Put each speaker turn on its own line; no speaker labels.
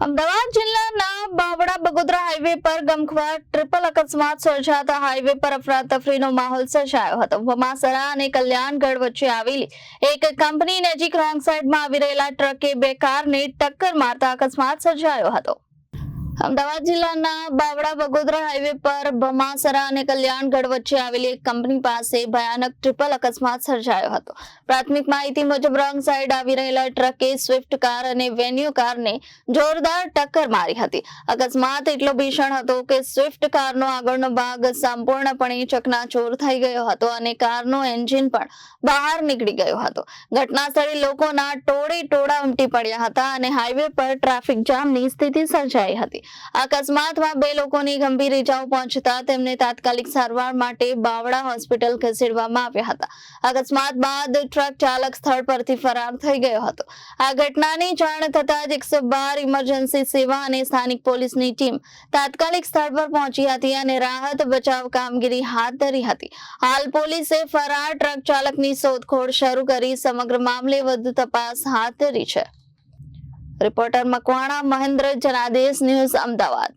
અમદાવાદ જિલ્લાના બાવળા બગોદરા હાઈવે પર ગમખ્વાર ટ્રિપલ અકસ્માત સર્જાતા હાઈવે પર અફરાતફરીનો માહોલ સર્જાયો હતો। ભમાસરા અને કલ્યાણગઢ વચ્ચે આવેલી એક કંપની નજીક રોંગ સાઈડમાં આવી રહેલા ટ્રકે બે કારને ટક્કર મારતા અકસ્માત સર્જાયો હતો। અમદાવાદ જિલ્લાના બાવળા બગોદરા હાઈવે પર ભમાસરા અને કલ્યાણગઢ વચ્ચે આવેલી એક કંપની પાસે ભયાનક ટ્રિપલ અકસ્માત સર્જાયો હતો। પ્રાથમિક માહિતી મુજબ રોંગ સાઈડ આવી રહેલા ટ્રકે સ્વિફ્ટ કાર અને વેન્યુ કારને જોરદાર ટક્કર મારી હતી। અકસ્માત એટલો ભીષણ હતો કે સ્વિફ્ટ કારનો આગળનો ભાગ સંપૂર્ણપણે ચકનાચૂર થઈ ગયો હતો અને કારનું એન્જિન પણ બહાર નીકળી ગયું હતું। ઘટના સ્થળે લોકોના ટોળે ટોળા ઉમટી પડ્યા હતા અને હાઈવે પર ટ્રાફિક જામની સ્થિતિ સર્જાઈ હતી। અકસ્માતમાં બે લોકોની ગંભીર ઇજાઓ પહોંચતા તેમને તાત્કાલિક સારવાર માટે બાવળા હોસ્પિટલ ખસેડવામાં આવ્યા હતા। અકસ્માત બાદ ટ્રક ચાલક સ્થળ પરથી ફરાર થઈ ગયો હતો। આ ઘટનાની જાણ થતાં જ 112 ઇમરજન્સી સેવા અને સ્થાનિક પોલીસની ટીમ તાત્કાલિક સ્થળ પર પહોંચી હતી અને રાહત બચાવ કામગીરી હાથ ધરી હતી। હાલ પોલીસે ફરાર ટ્રક ચાલકની શોધખોળ શરૂ કરી સમગ્ર મામલે વધુ તપાસ હાથ ધરી છે। Reporter Makwana Mahendra, Janadesh news, Ahmedabad.